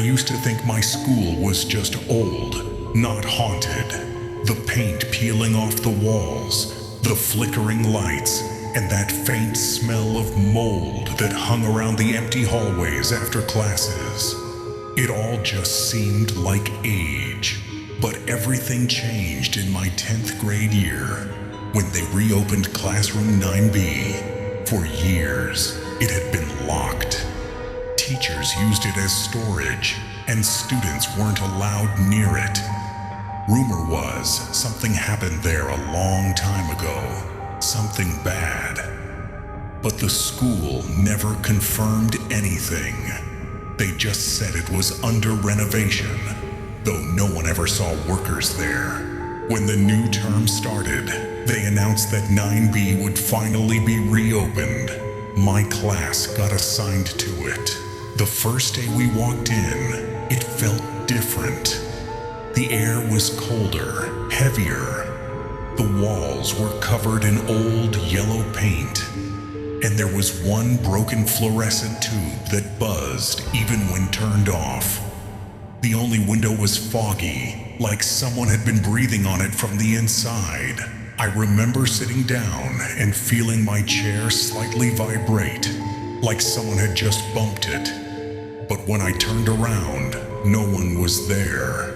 used to think my school was just old, not haunted. The paint peeling off the walls, the flickering lights, and that faint smell of mold that hung around the empty hallways after classes. It all just seemed like age. But everything changed in my 10th grade year when they reopened Classroom 9B. For years, it had been locked. Teachers used it as storage, and students weren't allowed near it. Rumor was something happened there a long time ago, something bad. But the school never confirmed anything. They just said it was under renovation, though no one ever saw workers there. When the new term started, they announced that 9B would finally be reopened. My class got assigned to it. The first day we walked in, it felt different. The air was colder, heavier. The walls were covered in old yellow paint, and there was one broken fluorescent tube that buzzed even when turned off. The only window was foggy, like someone had been breathing on it from the inside. I remember sitting down and feeling my chair slightly vibrate, like someone had just bumped it. But when I turned around, no one was there.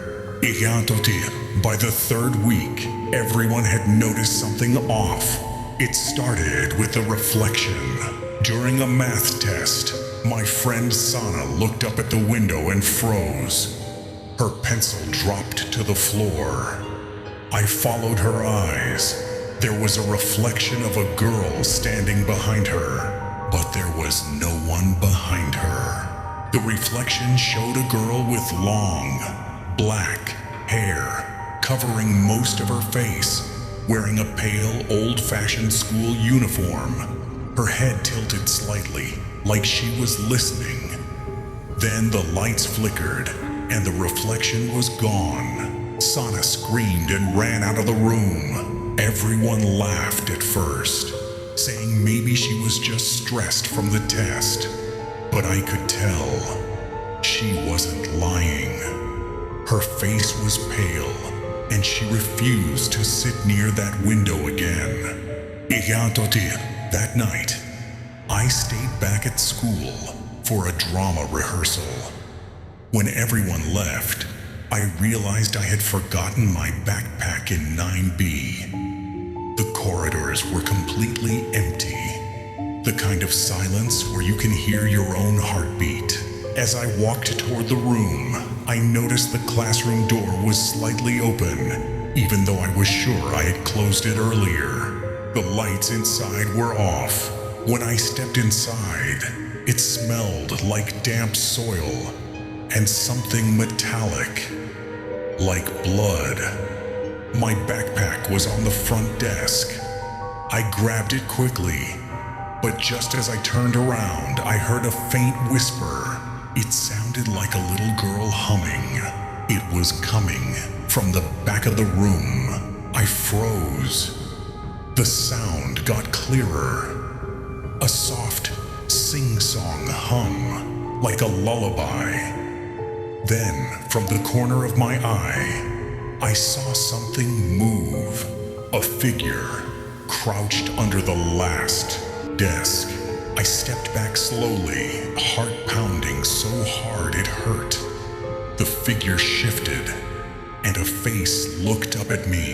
By the third week, everyone had noticed something off. It started with a reflection. During a math test, my friend Sana looked up at the window and froze. Her pencil dropped to the floor. I followed her eyes. There was a reflection of a girl standing behind her, but there was no one behind her. The reflection showed a girl with long, black hair, covering most of her face, wearing a pale, old-fashioned school uniform, her head tilted slightly, like she was listening. Then the lights flickered, and the reflection was gone. Sana screamed and ran out of the room. Everyone laughed at first, saying maybe she was just stressed from the test. But I could tell she wasn't lying. Her face was pale, and she refused to sit near that window again. That night, I stayed back at school for a drama rehearsal. When everyone left, I realized I had forgotten my backpack in 9B. The corridors were completely empty, the kind of silence where you can hear your own heartbeat. As I walked toward the room, I noticed the classroom door was slightly open, even though I was sure I had closed it earlier. The lights inside were off. When I stepped inside, it smelled like damp soil and something metallic, like blood. My backpack was on the front desk. I grabbed it quickly, but just as I turned around, I heard a faint whisper. It sounded like a little girl humming. It was coming from the back of the room. I froze. The sound got clearer. A soft, sing-song hum, like a lullaby. Then, from the corner of my eye, I saw something move. A figure crouched under the last desk. I stepped back slowly, heart pounding so hard it hurt. The figure shifted, and a face looked up at me.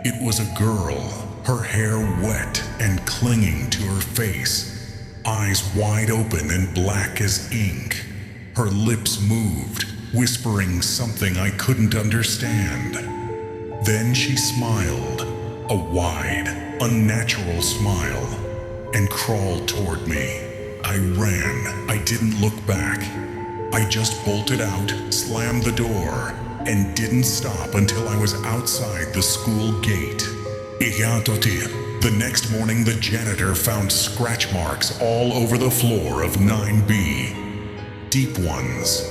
It was a girl, her hair wet and clinging to her face, eyes wide open and black as ink. Her lips moved, whispering something I couldn't understand. Then she smiled, a wide, unnatural smile, and crawled toward me. I ran. I didn't look back. I just bolted out, slammed the door, and didn't stop until I was outside the school gate. The next morning, the janitor found scratch marks all over the floor of 9B. Deep ones,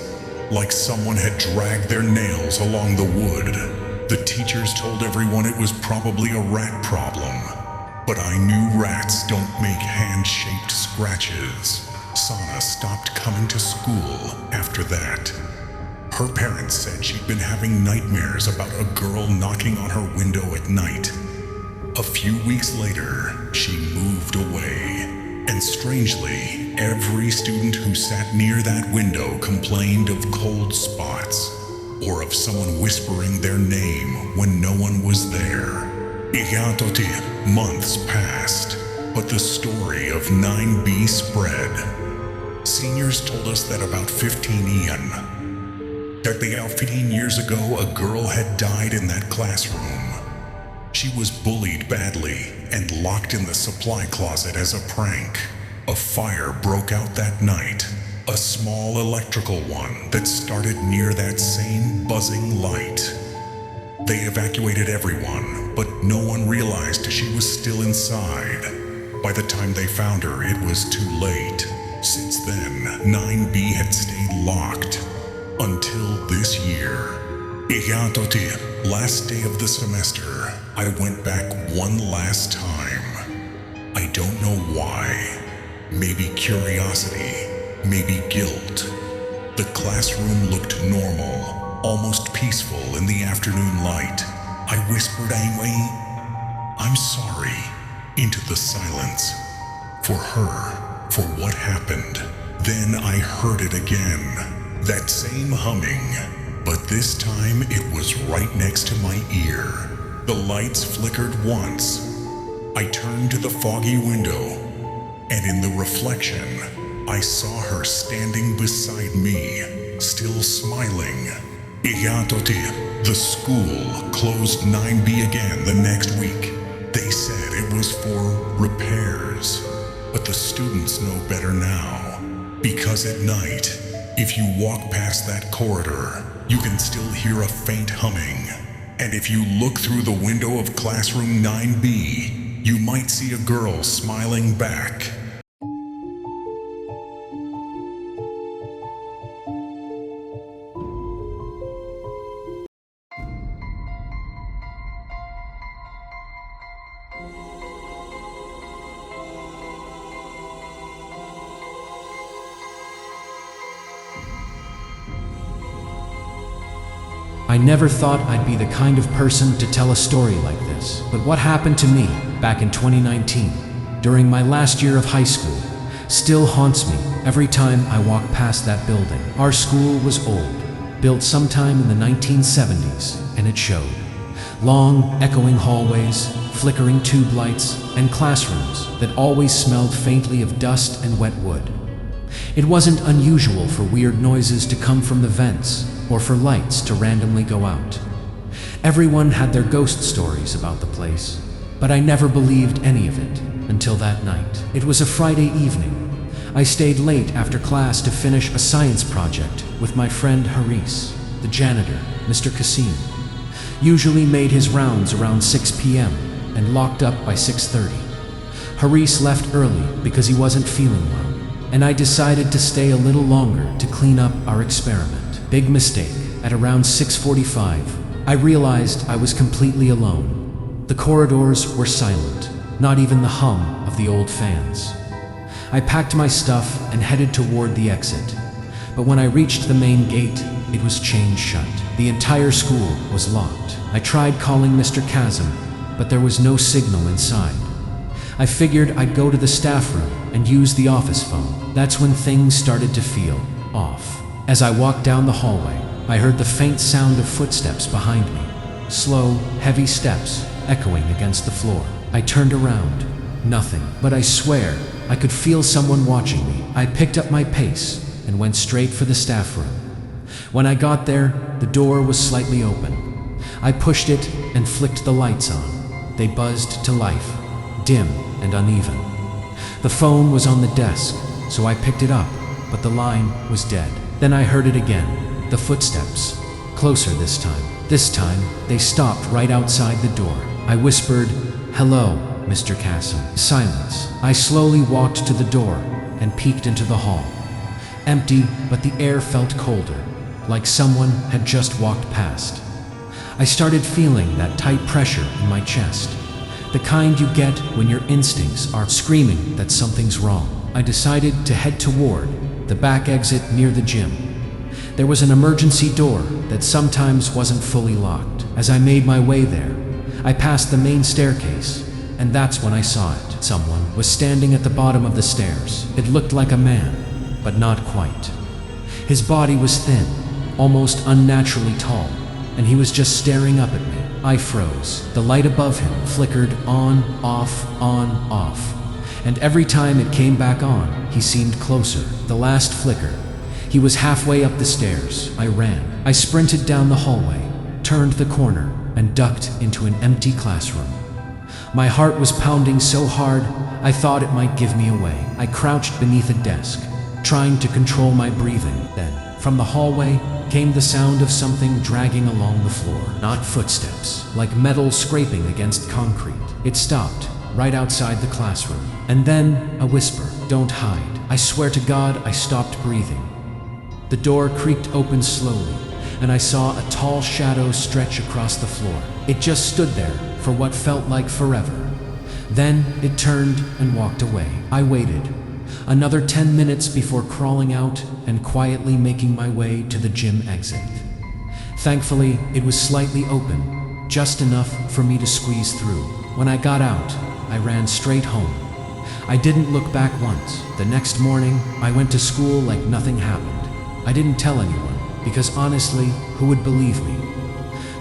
like someone had dragged their nails along the wood. The teachers told everyone it was probably a rat problem. But I knew rats don't make hand-shaped scratches. Sana stopped coming to school after that. Her parents said she'd been having nightmares about a girl knocking on her window at night. A few weeks later, she moved away. And strangely, every student who sat near that window complained of cold spots, or of someone whispering their name when no one was there. Igatoti, months passed, but the story of 9B spread. Seniors told us that about 15 Ian, that 15 years ago a girl had died in that classroom. She was bullied badly and locked in the supply closet as a prank. A fire broke out that night, a small electrical one that started near that same buzzing light. They evacuated everyone, but no one realized she was still inside. By the time they found her, it was too late. Since then, 9B had stayed locked until this year. Igatoti, last day of the semester, I went back one last time. I don't know why. Maybe curiosity, maybe guilt. The classroom looked normal, almost peaceful in the afternoon light. I whispered anyway, "I'm sorry," into the silence. For her, for what happened. Then I heard it again. That same humming. But this time it was right next to my ear. The lights flickered once. I turned to the foggy window, and in the reflection, I saw her standing beside me, still smiling. Igatoti, the school closed 9B again the next week. They said it was for repairs, but the students know better now. Because at night, if you walk past that corridor, you can still hear a faint humming. And if you look through the window of classroom 9B, you might see a girl smiling back. I never thought I'd be the kind of person to tell a story like this, but what happened to me back in 2019, during my last year of high school, still haunts me every time I walk past that building. Our school was old, built sometime in the 1970s, and it showed. Long, echoing hallways, flickering tube lights, and classrooms that always smelled faintly of dust and wet wood. It wasn't unusual for weird noises to come from the vents, or for lights to randomly go out. Everyone had their ghost stories about the place, but I never believed any of it until that night. It was a Friday evening. I stayed late after class to finish a science project with my friend Haris. The janitor, Mr. Kassim, usually made his rounds around 6 p.m. and locked up by 6:30. Haris left early because he wasn't feeling well, and I decided to stay a little longer to clean up our experiment. Big mistake. At around 6:45, I realized I was completely alone. The corridors were silent, not even the hum of the old fans. I packed my stuff and headed toward the exit. But when I reached the main gate, it was chained shut. The entire school was locked. I tried calling Mr. Kazim, but there was no signal inside. I figured I'd go to the staff room and use the office phone. That's when things started to feel off. As I walked down the hallway, I heard the faint sound of footsteps behind me. Slow, heavy steps echoing against the floor. I turned around. Nothing. But I swear, I could feel someone watching me. I picked up my pace and went straight for the staff room. When I got there, the door was slightly open. I pushed it and flicked the lights on. They buzzed to life, dim and uneven. The phone was on the desk, so I picked it up, but the line was dead. Then I heard it again, the footsteps, closer this time. This time, they stopped right outside the door. I whispered, "Hello, Mr. Kassim." Silence. I slowly walked to the door and peeked into the hall. Empty, but the air felt colder, like someone had just walked past. I started feeling that tight pressure in my chest, the kind you get when your instincts are screaming that something's wrong. I decided to head toward the back exit near the gym. There was an emergency door that sometimes wasn't fully locked. As I made my way there, I passed the main staircase, and that's when I saw it. Someone was standing at the bottom of the stairs. It looked like a man, but not quite. His body was thin, almost unnaturally tall, and he was just staring up at me. I froze. The light above him flickered on, off, and every time it came back on, he seemed closer. The last flicker. He was halfway up the stairs. I ran. I sprinted down the hallway, turned the corner, and ducked into an empty classroom. My heart was pounding so hard, I thought it might give me away. I crouched beneath a desk, trying to control my breathing. Then, from the hallway, came the sound of something dragging along the floor. Not footsteps, like metal scraping against concrete. It stopped, right outside the classroom. And then, a whisper, "Don't hide." I swear to God, I stopped breathing. The door creaked open slowly, and I saw a tall shadow stretch across the floor. It just stood there for what felt like forever. Then it turned and walked away. I waited another 10 minutes before crawling out and quietly making my way to the gym exit. Thankfully, it was slightly open, just enough for me to squeeze through. When I got out, I ran straight home. I didn't look back once. The next morning, I went to school like nothing happened. I didn't tell anyone, because honestly, who would believe me?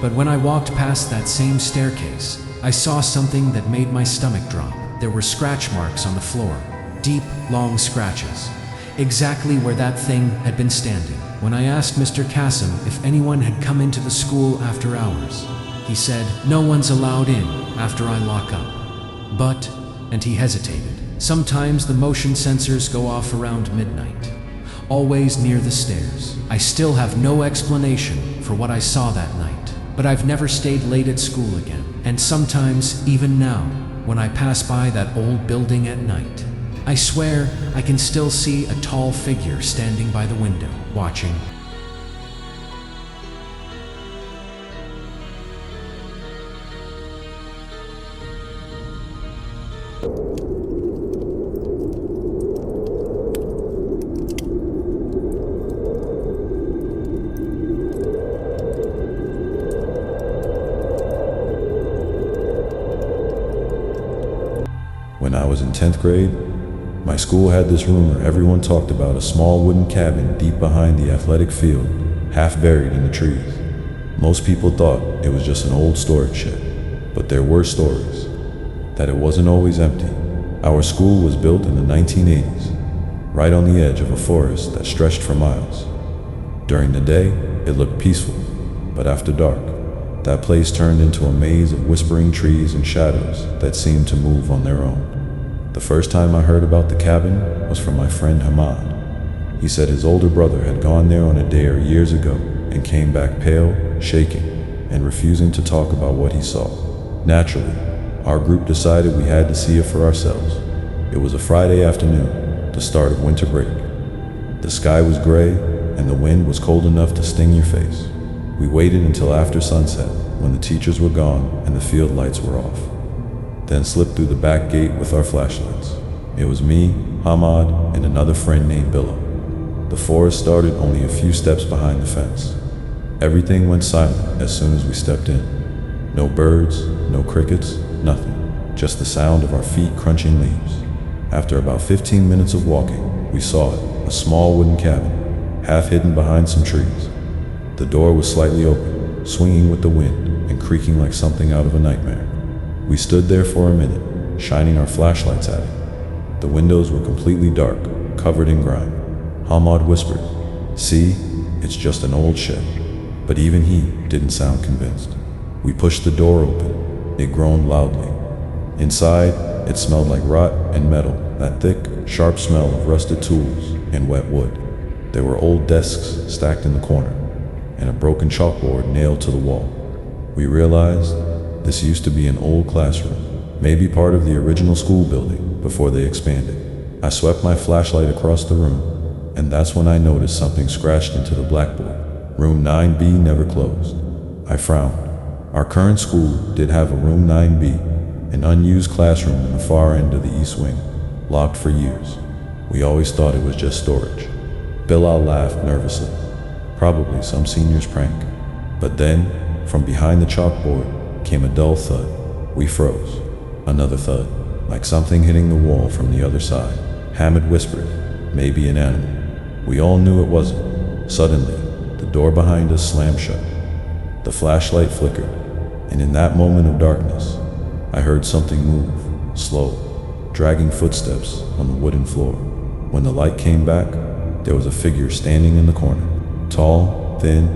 But when I walked past that same staircase, I saw something that made my stomach drop. There were scratch marks on the floor, deep, long scratches, exactly where that thing had been standing. When I asked Mr. Kasim if anyone had come into the school after hours, he said, "No one's allowed in after I lock up. But," and he hesitated, "sometimes the motion sensors go off around midnight. Always near the stairs." I still have no explanation for what I saw that night, but I've never stayed late at school again. And sometimes, even now, when I pass by that old building at night, I swear I can still see a tall figure standing by the window, watching. When I was in 10th grade, my school had this rumor everyone talked about: a small wooden cabin deep behind the athletic field, half buried in the trees. Most people thought it was just an old storage shed, but there were stories that it wasn't always empty. Our school was built in the 1980s, right on the edge of a forest that stretched for miles. During the day, it looked peaceful, but after dark, that place turned into a maze of whispering trees and shadows that seemed to move on their own. The first time I heard about the cabin was from my friend Hamad. He said his older brother had gone there on a dare years ago and came back pale, shaking, and refusing to talk about what he saw. Naturally, our group decided we had to see it for ourselves. It was a Friday afternoon, the start of winter break. The sky was gray, and the wind was cold enough to sting your face. We waited until after sunset, when the teachers were gone and the field lights were off, then slipped through the back gate with our flashlights. It was me, Hamad, and another friend named Billo. The forest started only a few steps behind the fence. Everything went silent as soon as we stepped in. No birds, no crickets, nothing. Just the sound of our feet crunching leaves. After about 15 minutes of walking, we saw it, a small wooden cabin, half hidden behind some trees. The door was slightly open, swinging with the wind and creaking like something out of a nightmare. We stood there for a minute, shining our flashlights at it. The windows were completely dark, covered in grime. Hamad whispered, "See, it's just an old shed." But even he didn't sound convinced. We pushed the door open. It groaned loudly. Inside, it smelled like rot and metal, that thick, sharp smell of rusted tools and wet wood. There were old desks stacked in the corner, and a broken chalkboard nailed to the wall. We realized this used to be an old classroom, maybe part of the original school building before they expanded. I swept my flashlight across the room, and that's when I noticed something scratched into the blackboard. Room 9B never closed. I frowned. Our current school did have a room 9B, an unused classroom in the far end of the east wing, locked for years. We always thought it was just storage. Bilal laughed nervously. Probably some senior's prank. But then, from behind the chalkboard, came a dull thud. We froze. Another thud, like something hitting the wall from the other side. Hammond whispered, "Maybe an animal." We all knew it wasn't. Suddenly, the door behind us slammed shut. The flashlight flickered, and in that moment of darkness, I heard something move, slow, dragging footsteps on the wooden floor. When the light came back, there was a figure standing in the corner. Tall, thin,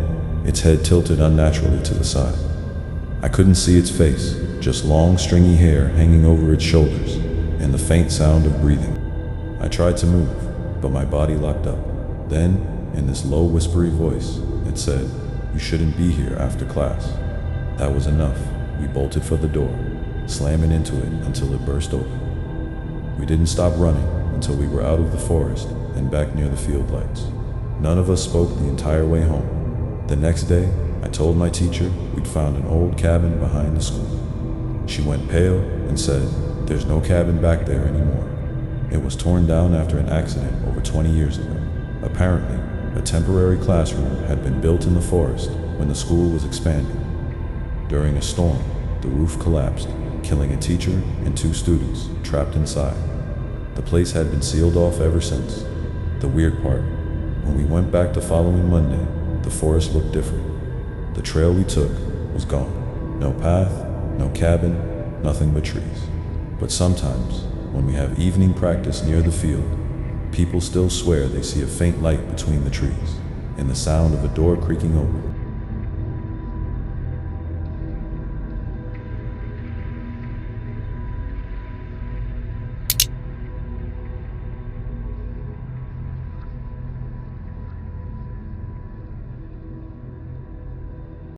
its head tilted unnaturally to the side. I couldn't see its face, just long, stringy hair hanging over its shoulders, and the faint sound of breathing. I tried to move, but my body locked up. Then, in this low, whispery voice, it said, "You shouldn't be here after class." That was enough. We bolted for the door, slamming into it until it burst open. We didn't stop running until we were out of the forest and back near the field lights. None of us spoke the entire way home. The next day, I told my teacher we'd found an old cabin behind the school. She went pale and said, "There's no cabin back there anymore. It was torn down after an accident over 20 years ago." Apparently, a temporary classroom had been built in the forest when the school was expanding. During a storm, the roof collapsed, killing a teacher and 2 students trapped inside. The place had been sealed off ever since. The weird part, when we went back the following Monday, the forest looked different. The trail we took was gone. No path, no cabin, nothing but trees. But sometimes, when we have evening practice near the field, people still swear they see a faint light between the trees, and the sound of a door creaking open.